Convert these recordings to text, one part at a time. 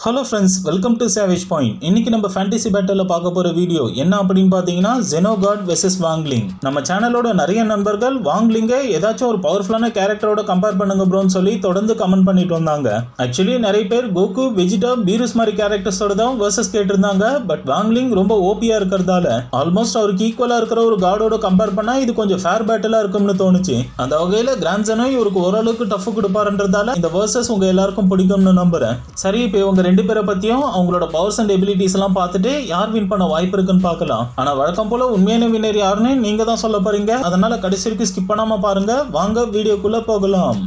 Hello friends, welcome to savage point. இன்னைக்கு நம்ம fantasy battle பார்க்க போகிற வீடியோ என்ன அப்படின்னு பார்த்தீங்கன்னா ஜெனோகாட் வெர்சஸ் வாங்லிங். நம்ம சேனலோட நிறைய நண்பர்கள் வாங்லிங்கை ஏதாச்சும் ஒரு பவர்ஃபுல்லான கேரக்டரோட கம்பேர் பண்ணுங்க ப்ரோன்னு சொல்லி தொடர்ந்து கமெண்ட் பண்ணிட்டு வந்தாங்க. ஆக்சுவலி நிறைய பேர் கோகு, வெஜிடா, பீருஸ் மாதிரி கேரக்டர்ஸோட தான் வெர்சஸ் கேட்டிருந்தாங்க. பட் வாங்லிங் ரொம்ப ஓபியா இருக்கிறதால ஆல்மோஸ்ட் அவருக்கு ஈக்குவலா இருக்கிற ஒரு காடோட கம்பேர் பண்ணா இது கொஞ்சம் ஃபேர் பேட்டிலா இருக்கும்னு தோணுச்சு. அந்த வகையில கிராண்ட் ஜெனோ இவருக்கு ஓரளவுக்கு டஃப் கொடுப்பாருன்றதால இந்த வெர்சஸ் உங்க எல்லாருக்கும் பிடிக்கும்னு நம்புறேன். சரி, இப்போ இவங்க ரெண்டு பேரை பத்தியும் அவங்களோட பவர்ஸ் அண்ட் எபிலிட்டிஸ் எல்லாம் பார்த்துட்டு யார் வின் பண்ண வாய்ப்பு இருக்குன்னு பார்க்கலாம். ஆனா வழக்கம் போல உண்மையான வின்னர் யாருன்னு நீங்க தான் சொல்ல போறீங்க. அதனால கடைசி வரைக்கும் ஸ்கிப் பண்ணாம பாருங்க. வாங்க வீடியோக்குள்ள போகலாம்.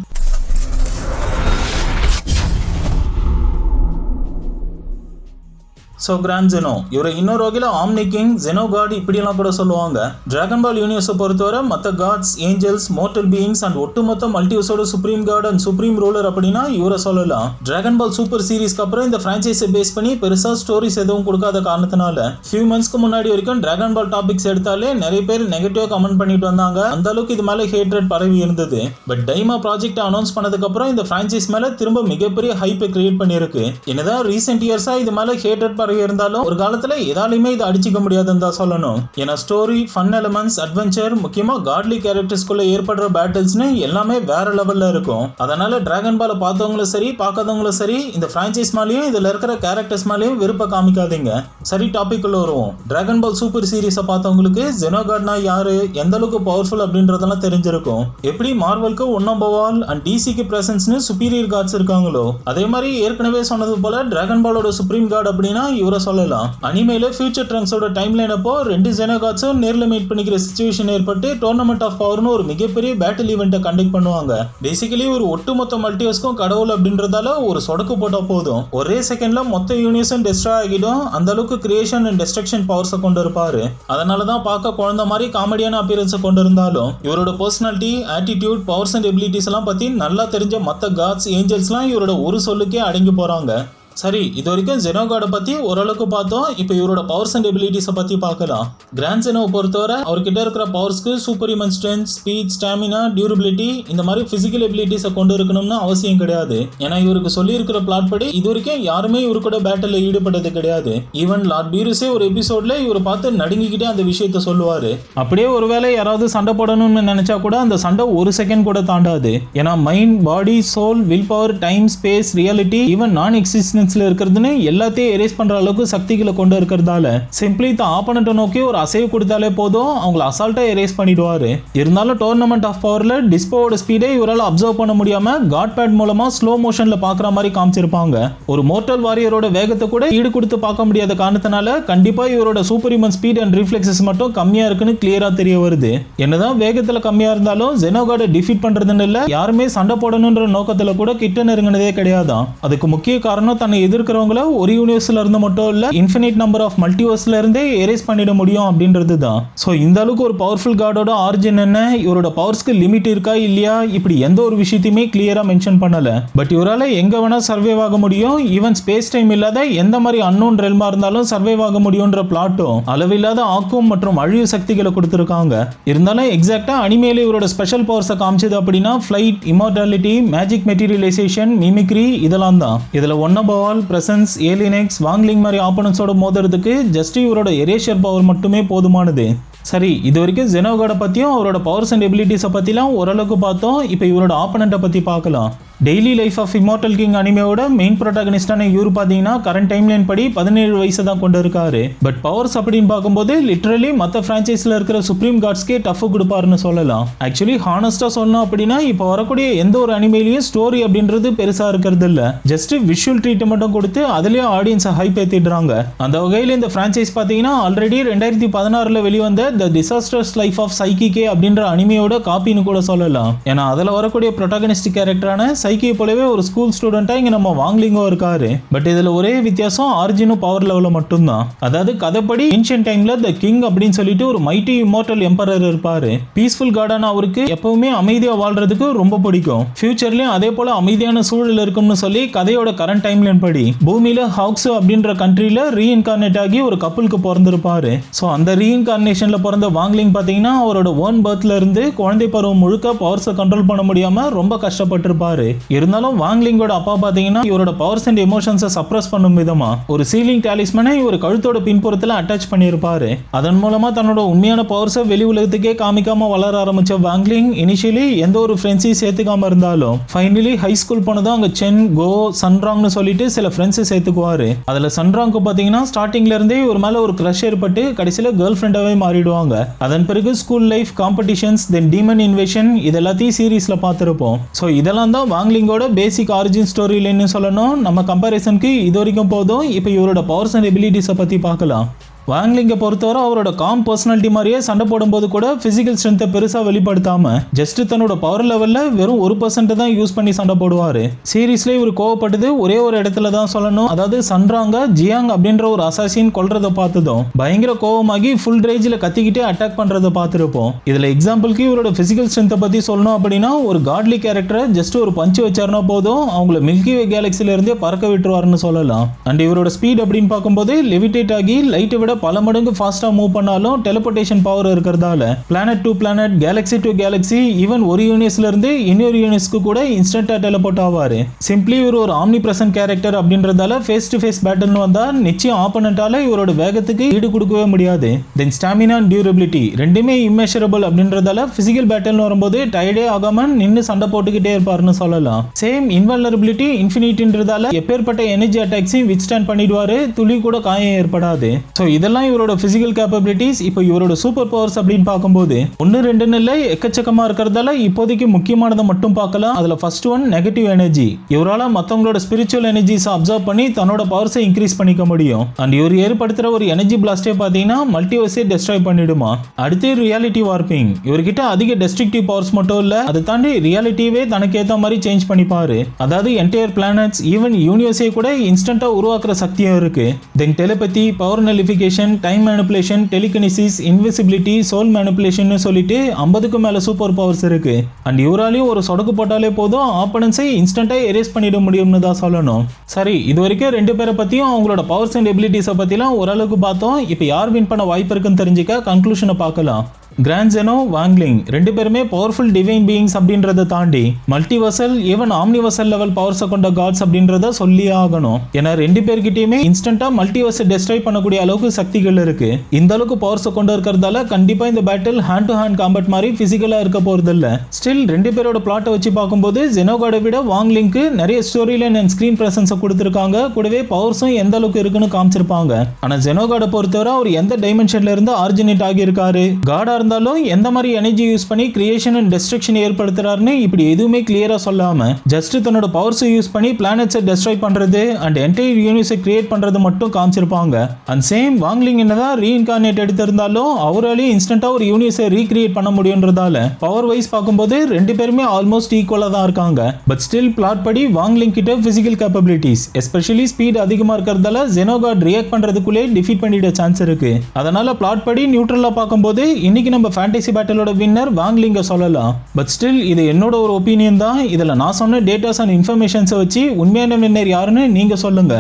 ஸோ கிராண்ட் ஜெனோ இவரை இன்னொரு வகையில் ஆம்னி கிங், ஜெனோ காட் இப்படியெல்லாம் கூட சொல்லுவாங்க. டிராகன் பால் யூனிவர்ஸை பொறுத்தவரை மற்ற gods, angels, mortal beings and ஒட்டுமொத்த மல்டிவர்ஸோட supreme god and supreme ruler அப்படின்னா இவரை சொல்லலாம். டிராகன் பால் சூப்பர் சீரிஸ்க்கு அப்புறம் இந்த பிரான்ச்சைஸை பேஸ் பண்ணி பெருசாக ஸ்டோரிஸ் எதுவும் கொடுக்காத காரணத்தினால ஃபியூ மந்த்ஸ்க்கு முன்னாடி வரைக்கும் டிராகன் பால் டாபிக்ஸ் எடுத்தாலே நிறைய பேர் நெகட்டிவா கமெண்ட் பண்ணிட்டு வந்தாங்க. அந்த அளவுக்கு இது மேலே ஹேட்ரட் பரவி இருந்தது. பட் டைமா ப்ராஜெக்ட் அனௌன்ஸ் பண்ணதுக்கு அப்புறம் இந்த பிரான்ச்சைஸ் மேல திரும்ப மிகப்பெரிய ஹைப்பை கிரியேட் பண்ணியிருக்கு. என்னதான் ரீசெண்ட் இயர்ஸா இது மேல ஹேட்ரட் இருந்தாலும் ஒரு காலத்துல எதாலுமே இதை அடிச்சுக்க முடியாதுன்னு தான் சொல்லணும். ஏன்னா ஸ்டோரி, ஃபன் எலிமெண்ட்ஸ், அட்வென்ச்சர், முக்கியமா காட்லி கேரக்டர்ஸ்குள்ள ஏற்படுற பேட்டில்ஸ்னு எல்லாமே வேற லெவல்ல இருக்கும். அதனால டிராகன் பாலை பார்த்தவங்களும் சரி பார்க்காதவங்களும் சரி இந்த பிரான்ச்சைஸ் மேலேயும் இதுல இருக்கிற கேரக்டர்ஸ் மேலேயும் விருப்ப காமிக்காதீங்க. சரி, டாபிக் உள்ள வருவோம். டிராகன் பால் சூப்பர் சீரிஸை பார்த்தவங்களுக்கு ஜெனோகாட்னா யாரு, எந்த அளவுக்கு பவர்ஃபுல் அப்படின்றதெல்லாம் தெரிஞ்சிருக்கும். எப்படி மார்வலுக்கு ஒன் நம்பர் ஆல் அண்ட் டிசிக்கு பிரசன்ஸ்னு சுப்பீரியர் காட்ஸ் இருக்காங்களோ அதே மாதிரி ஏற்கனவே சொன்னது போல டிராகன் பாலோட சுப்ரீம் காட் அப்படின்னா இவரை சொல்லலாம். அனிமேல ஃபியூச்சர் ட்ரங்க்ஸோட டைம்லைன் அப்போ ரெண்டு ஜெனோகாட்ஸும் நேர்ல மீட் பண்ணிக்கிற சிச்சுவேஷன் ஏற்பட்டு டோர்னமெண்ட் ஆஃப் பவர்னு ஒரு மிகப்பெரிய பேட்டில் ஈவெண்ட்டை கண்டக்ட் பண்ணுவாங்க. பேசிக்கலி ஒரு ஒட்டுமொத்த மல்டிவர்ஸ்க்கும் கடவுள் அப்படின்றதால ஒரு சொடக்கு போட்டா போதும், ஒரே செகண்ட்ல மொத்த யூனிவர்ஸும் டெஸ்ட்ராய் ஆகிடும். அந்த அளவுக்கு கிரியேஷன் அண்ட் டெஸ்ட்ரக்ஷன் பவர்ஸை கொண்டு இருப்பாரு. அதனாலதான் பார்க்க குழந்தை மாதிரி காமெடியான அப்பியரன்ஸை கொண்டு இருந்தாலும் இவரோட personality, attitude, powers and abilities எல்லாம் பத்தி நல்லா தெரிஞ்ச மற்ற காட்ஸ், ஏஞ்சல்ஸ்லாம் இவரோட ஒரு சொல்லுக்கே அடங்கி போறாங்க. சரி, இது வரைக்கும் ஜெனோகாட பத்தி ஓரளவுக்கு பார்த்தோம். இப்போ இவரோட பவர்ஸ் அண்ட் எபிலிட்டிஸை பத்தி பார்க்கலாம். கிராண்ட் ஜெனோவை பொறுத்தவரை அவர்கிட்ட இருக்கிற பவர்ஸ்க்கு super human strength, speed, stamina, durability இந்த மாதிரி பிசிக்கல் எபிலிட்டிஸை கொண்டு இருக்கணும்னு அவசியம் கிடையாது. ஏன்னா இவருக்கு சொல்லி இருக்கிற பிளாட் படி இது வரைக்கும் யாருமே இவரு கூட பேட்டில் ஈடுபட்டது கிடையாது. ஈவன் லார்ட் பீருஸே ஒரு எபிசோட்ல இவரை பார்த்து நடுங்கிக்கிட்டே அந்த விஷயத்த சொல்லுவாரு. அப்படியே ஒருவேளை யாராவது சண்டை போடணும்னு நினைச்சா கூட அந்த சண்டை ஒரு செகண்ட் கூட தாண்டாது. ஏன்னா mind, body, soul, will power, time, space, reality, even நான் எக்ஸிஸ்டன்ஸ் இருக்கிறதுன்னு எல்லாத்தையும் எரேஸ் பண்ற அளவுக்கு சக்திகளை கொண்டு இருக்கிறதால சிம்பிளி தான் ஆப்போனன்ட்டை நோக்கி ஒரு அசைவு கொடுத்தாலே போதும், அவங்களை அசால்ட்டா எரேஸ் பண்ணிடுவாரு. இருந்தாலும் டோர்னமெண்ட் ஆஃப் பவர்ல டிஸ்போவோட ஸ்பீடை இவரால் அப்சர்வ் பண்ண முடியாம காட் பேட் மூலமா ஸ்லோ மோஷன்ல பாக்குற மாதிரி காமிச்சிருப்பாங்க. ஒரு மோர்டல் வாரியரோட வேகத்தை கூட ஈடு கொடுத்து பார்க்க முடியாத காரணத்தினால கண்டிப்பா இவரோட super human speed and reflexes மட்டும் கம்மியா இருக்குன்னு கிளியரா தெரிய வருது. என்னதான் வேகத்துல கம்மியா இருந்தாலும் ஜெனோகாட டிஃபீட் பண்றதுன்னு இல்ல, யாருமே சண்டை போடணும்ன்ற நோக்கத்துல கூட கிட்ட நெருங்கினதே கிடையாதான். அதுக்கு முக்கிய காரணம் தன்னை எதிர்க்கிறவங்கள ஒரு யூனிவர்ஸ்ல இருந்து மட்டும் இல்ல இன்ஃபினிட் நம்பர் ஆஃப் மல்டிவர்ஸ்ல இருந்தே எரேஸ் பண்ணிட முடியும் அப்படின்றது தான். ஸோ இந்த அளவுக்கு ஒரு பவர்ஃபுல் காடோட ஆரிஜின் என்ன, இவரோட பவர்ஸ்க்கு லிமிட் இருக்கா இல்லையா, இப்படி எந்த ஒரு விஷயத்தையுமே கிளியரா மென்ஷன் பண்ணல. பட் இவரால் எங்க வேணா சர்வைவ் ஆக முடியும். ஈவன் ஸ்பேஸ் டைம் இல்லாத எந்த மாதிரி அன்னோன் ரெல்மா இருந்தாலும் சர்வைவ் ஆக முடியும்ன்ற பிளாட்டும் அளவில்லாத ஆக்கும் மற்றும் அழிவு சக்திகளை கொடுத்திருக்காங்க. இருந்தாலும் எக்ஸாக்டா அனிமேல இவரோட ஸ்பெஷல் பவர்ஸை காமிச்சது அப்படின்னா flight, immortality, magic materialization, mimicry இதெல்லாம் தான். இதுல ஒன் நம்பர் ஆல், பிரசன்ஸ், ஏலியனெக்ஸ், வாங்லிங் மாதிரி ஆப்போனன்ட்ஸோட மோதுறதுக்கு ஜஸ்ட் இவரோட எரேஷர் பவர் மட்டுமே போதுமானது. சரி, இது வரைக்கும் ஜெனோகாட பத்தியும் அவரோட பவர்ஸ் அண்ட் எபிலிட்டிஸை பத்திலாம் ஓரளவுக்கு பார்த்தோம். இப்போ இவரோட ஆப்போனண்ட்டை பத்தி பார்க்கலாம். Daily life of immortal king அனிமேவோட மெயின் ப்ரோட்டாகனிஸ்டான இவர் பார்த்தீங்கன்னா கரண்ட் டைம்லைன் படி 17 வயசு தான் கொண்டு இருக்காரு. பட் பவர்ஸ் அப்படின்னு பார்க்கும்போது லிட்டரலி மற்ற ஃப்ரான்ச்சைஸில் இருக்கிற சுப்ரீம் காட்ஸ்க்கே டஃப் கொடுப்பாருன்னு சொல்லலாம். ஆக்சுவலி ஹானஸ்டாக சொல்லணும் அப்படின்னா இப்போ வரக்கூடிய எந்த ஒரு அனிமேலையும் ஸ்டோரி அப்படின்றது பெருசாக இருக்கிறது இல்லை. ஜஸ்ட் விஷுவல் ட்ரீட்டை மட்டும் கொடுத்து அதுலேயும் ஆடியன்ஸை ஹைப் ஏற்றிடுறாங்க. அந்த வகையில் இந்த ஃப்ரான்ச்சைஸ் பார்த்தீங்கன்னா ஆல்ரெடி 2016 வெளிவந்த த டிசாஸ்டர்ஸ் லைஃப் ஆஃப் சைக்கிகே அப்படின்ற அனிமேயோட காப்பின்னு கூட சொல்லலாம். ஏன்னா அதில் வரக்கூடிய ப்ரோட்டாகனிஸ்ட் கேரக்டரான சைக்கியை போலவே ஒரு ஸ்கூல் ஸ்டூடெண்டா இங்க நம்ம வாங்லிங்கோ இருக்காரு. பட் இதுல ஒரே வித்தியாசம் ஆரிஜினும் பவர் லெவல்ல மட்டும்தான். அதாவது கதைப்படி ஏன்ஷியன்ட் டைம்ல த கிங் அப்படின்னு சொல்லிட்டு ஒரு மைட்டி இம்மோர்டல் எம்பரர் இருப்பாரு. பீஸ்ஃபுல் காடான அவருக்கு எப்பவுமே அமைதியா வாழ்றதுக்கு ரொம்ப பிடிக்கும். ஃபியூச்சர்லயும் அதே போல அமைதியான சூழல் இருக்கும்னு சொல்லி கதையோட கரண்ட் டைம்லைன் படி பூமியில ஹாக்ஸோ அப்படின்ற கண்ட்ரில ரீஇன்கார்னேட் ஆகி ஒரு கப்பலுக்கு பிறந்திருப்பாரு. ஸோ அந்த ரீஇன்கார்னேஷன்ல பிறந்த வாங்லிங் பாத்தீங்கன்னா அவரோட ஓன் பர்த்ல இருந்து குழந்தை பருவம் முழுக்க பவர்ஸை கண்ட்ரோல் பண்ண முடியாம ரொம்ப கஷ்டப்பட்டிருப்பாரு. இருந்தாலும் வாங்லிங்கோட அப்பா பாத்தீங்கன்னா இவரோட பவர்ஸ் அண்ட் எமோஷன்ஸை சப்ரஸ் பண்ணும் விதமா ஒரு சீலிங் டாலிஸ்மனை இவர் கழுத்தோட பின்புறத்துல அட்டாச் பண்ணியிருப்பாரு. அதன் மூலமா தன்னோட உண்மையான பவர்ஸை வெளி உலகத்துக்கே காமிக்காம வளர ஆரம்பிச்ச வாங்லிங் இனிஷியலி எந்த ஒரு ஃப்ரெண்ட்ஸையும் சேர்த்துக்காம இருந்தாலும் ஃபைனலி ஹை ஸ்கூல் போனதும் அங்க சென், கோ, சன்ராங்னு சொல்லிட்டு சில ஃப்ரெண்ட்ஸை சேர்த்துக்குவாரு. அதுல சன்ராங்க்கு பாத்தீங்கன்னா ஸ்டார்டிங்ல இருந்தே இவர் மேல ஒரு கிரஷ் ஏற்பட்டு கடைசியில கேர்ள் ஃப்ரெண்டாவே மாறிடுவாங்க. அதன் பிறகு ஸ்கூல் லைஃப், காம்படிஷன்ஸ், தென் டீமன் இன்வேஷன் இது எல்லாத்தையும் சீரீஸ்ல பார்த்திருப்போம். ஸோ இதெல்லாம் தான் வாங்லிங்கோட பேசிக் ஆரிஜின் ஸ்டோரி லைன்னு சொல்லணும். நம்ம கம்பேரிசனுக்கு இது வரைக்கும் போதும். இப்போ இவரோட பவர்ஸ் அண்ட் எபிலிட்டிஸை பத்தி பார்க்கலாம். வாங்லிங்கை பொறுத்தவரை அவரோட காம் பர்சனாலிட்டி மாதிரியே சண்டை போடும்போது கூட பிசிக்கல் ஸ்ட்ரென்த்தை பெருசாக வெளிப்படுத்தாம ஜஸ்ட் தன்னோட பவர் லெவலில் வெறும் 1% தான் யூஸ் பண்ணி சண்டை போடுவார். சீரீஸ்லேயே இவர் கோவப்பட்டது ஒரே ஒரு இடத்துல தான் சொல்லணும். அதாவது சன்ராங்க ஜியாங் அப்படின்ற ஒரு அசாசின் கொல்றதை பார்த்ததும் பயங்கர கோவமாகி ஃபுல் ரேஜில் கத்திக்கிட்டே அட்டாக் பண்ணுறதை பார்த்துருப்போம். இதில் எக்ஸாம்பிளுக்கு இவரோட பிசிக்கல் ஸ்ட்ரென்த்தை பற்றி சொல்லணும் அப்படின்னா ஒரு காட்லி கேரக்டரை ஜஸ்ட் ஒரு பஞ்சு வச்சாருன்னா போதும் அவங்கள மில்கி வே கேலக்சில இருந்தே பறக்க விட்டுருவாருன்னு சொல்லலாம். அண்ட் இவரோட ஸ்பீட் அப்படின்னு பார்க்கும்போது லெவிடேட் ஆகி லைட்டை விட பல மடங்கு ஃபாஸ்டா மூவ் பண்ணாலும் டெலிபோர்டேஷன் பவர் இருக்கிறதால planet to planet, Galaxy to Galaxy, even ஒரு யூனிவர்ஸ்ல இருந்து இன்னொரு யூனிவர்ஸ்க்கு கூட இன்ஸ்டன்டா டெலிபோர்ட் ஆவாரு. சிம்பிளி இவர் ஒரு ஆம்னி பிரசன்ட் கேரக்டர் அப்படின்றதால ஃபேஸ் டு ஃபேஸ் பேட்டில்னு வந்தா நிச்சயம் ஆப்போனண்டால இவரோட வேகத்துக்கு ஈடு கொடுக்கவே முடியாது. தென் ஸ்டாமினா அண்ட் டியூரபிலிட்டி ரெண்டுமே இம்மெஷரபிள் அப்படின்றதால பிசிக்கல் பேட்டில்னு வரும்போது டயர்டே ஆகாம நின்று சண்டை போட்டுக்கிட்டே இருப்பாருன்னு சொல்லலாம். சேம் இன்வல்னரபிலிட்டி இன்ஃபினிட்டின்றதால எப்பேற்பட்ட எனர்ஜி அட்டாக்ஸையும் வித்ஸ்டாண்ட் பண்ணிடுவாரு. துளி கூட காயம் ஏற்படாது. ஸோ இதெல்லாம் இவரோட பிசிக்கல் கேப்பபிலிட்டிஸ். இப்போ இவரோட சூப்பர் பவர்ஸ் அப்படின்னு பார்க்கும்போது 1-2 இல்லை எக்கச்சக்கமா இருக்கிறதால இப்போதைக்கு முக்கியமானதை மட்டும் பார்க்கலாம். அதுல ஃபர்ஸ்ட் ஒன் நெகட்டிவ் எனர்ஜி. இவரால் மற்றவங்களோட ஸ்பிரிச்சுவல் எனர்ஜிஸ் அப்சர்வ் பண்ணி தன்னோட பவர்ஸை இன்க்ரீஸ் பண்ணிக்க முடியும். அண்ட் இவர் ஏற்படுத்துற ஒரு எனர்ஜி பிளாஸ்டே பார்த்தீங்கன்னா மல்டிவர்ஸே டெஸ்ட்ராய் பண்ணிடுமா. அடுத்து ரியாலிட்டி வார்பிங். இவர்கிட்ட அதிக டெஸ்ட்ரக்டிவ் பவர்ஸ் மட்டும் இல்ல, அதை தாண்டி ரியாலிட்டியே தனக்கு ஏற்ற மாதிரி சேஞ்ச் பண்ணிப்பாரு. அதாவது என்டையர் பிளானட்ஸ், ஈவன் யூனிவர்ஸே கூட இன்ஸ்டன்டா உருவாக்குற சக்தியும் இருக்கு. Then telepathy, power nullification, time manipulation, telekinesis, invisibility, soul manipulation சொல்லிட்டு 50க்கு மேல சூப்பர் பவர்ஸ் இருக்கு. அண்ட் இவராலையும் ஒரு சொடக்கு போட்டாலே போதும் ஆப்பனன்ஸை இன்ஸ்டன்டா எரேஸ் பண்ணிட முடியும்னு தான் சொல்லணும். சரி, இது வரைக்கும் 2 பேரை பத்தியும் அவங்களோட பவர்ஸ் அண்ட் எபிலிட்டிஸை பத்திலாம் ஓரளவுக்கு பார்த்தோம். இப்போ யார் வின் பண்ண வாய்ப்பு இருக்குன்னு தெரிஞ்சுக்க கன்க்ளூஷனை பார்க்கலாம். கிராண்ட் ஜெனோ, வாங்லிங் 2 பேருமே பவர்ஃபுல் டிவைன் பீயிங்ஸ் அப்படின்றத தாண்டி மல்டிவர்சல், ஈவன் ஆம்னிவர்சல் லெவல் பவர்ஸை கொண்ட காட்ஸ் அப்படின்றத சொல்லியே ஆகணும். ஏன்னா 2 பேர்கிட்டயுமே இன்ஸ்டன்டா மல்டிவர்ஸை டெஸ்ட்ராய் பண்ணக்கூடிய அளவுக்கு சக்திகள் இருக்கு. இந்த அளவுக்கு பவர்ஸை கொண்டு இருக்கிறதால கண்டிப்பா இந்த battle hand to hand combat மாதிரி பிசிக்கலா இருக்க போறது இல்ல. ஸ்டில் 2 பேரோட பிளாட்டை வச்சு பார்க்கும்போது ஜெனோகாடை விட வாங்லிங்க்கு நிறைய ஸ்டோரி லைன் அண்ட் ஸ்கிரீன் பிரசன்ஸை கொடுத்திருக்காங்க. கூடவே பவர்ஸும் எந்த அளவுக்கு இருக்குன்னு காமிச்சிருப்பாங்க. ஆனா ஜெனோகாடை பொறுத்தவரை அவர் எந்த டைமென்ஷன்ல இருந்து ஆரிஜினேட் ஆகியிருக்காரு, காடா இருந்தாலும் எந்த மாதிரி எனர்ஜி யூஸ் பண்ணி கிரியேஷன் அண்ட் டெஸ்ட்ரக்ஷன் ஏற்படுத்துறாருன்னு இப்படி எதுவுமே கிளியரா சொல்லாம ஜஸ்ட் தன்னோட பவர்ஸை யூஸ் பண்ணி பிளானட்ஸை டெஸ்ட்ராய் பண்றது அண்ட் என்டையர் யூனிவர்ஸை கிரியேட் பண்றது மட்டும் காமிச்சிருப்பாங்க. அண்ட் சேம் வாங்லிங் என்னதான் ரீஇன்கார்னேட் எடுத்திருந்தாலும் அவராலேயும் இன்ஸ்டன்டா ஒரு யூனிவர்ஸை ரீக்ரியேட் பண்ண முடியுன்றதால பவர் வைஸ் பார்க்கும்போது 2 பேருமே ஆல்மோஸ்ட் ஈக்குவலா தான் இருக்காங்க. பட் ஸ்டில் பிளாட் படி வாங்லிங் கிட்ட பிசிக்கல் கேப்பபிலிட்டிஸ் எஸ்பெஷலி ஸ்பீட் அதிகமா இருக்கிறதால ஜெனோகாட் ரியாக்ட் பண்றதுக்குள்ளே டிஃபீட் பண்ணிட சான்ஸ் இருக்கு. அதனால பிளாட் படி நியூட்ரலா பார்க்கும்போது இன்னைக்கு நம்ம ஃபேண்டசி பேட்டிலோட வின்னர் வாங்லிங்க சொல்லலாம். பட் ஸ்டில் இது என்னோட ஒரு ஒப்பீனியன் தான். இதில் நான் சொன்ன டேட்டாஸ் அண்ட் இன்ஃபர்மேஷன்ஸை வச்சு உண்மையான வின்னர் யாருன்னு நீங்க சொல்லுங்க.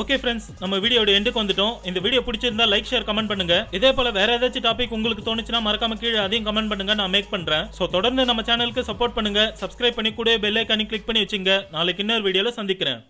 ஓகே ஃப்ரெண்ட்ஸ், நம்ம வீடியோட எண்டுக்கு வந்துட்டோம். இந்த வீடியோ பிடிச்சிருந்தா லைக், ஷேர், கமெண்ட் பண்ணுங்க. இதே போல வேற ஏதாச்சும் டாபிக் உங்களுக்கு தோணுச்சுன்னா மறக்காம கீழே அதையும் கமெண்ட் பண்ணுங்க, நான் மேக் பண்றேன். ஸோ தொடர்ந்து நம்ம சேனலுக்கு சப்போர்ட் பண்ணுங்க, சப்ஸ்கிரைப் பண்ணி கூட பெல் ஐக்கானை கிளிக் பண்ணி வச்சுங்க. நாளைக்கு இன்னொரு வீடியோல சந்திக்கிறேன்.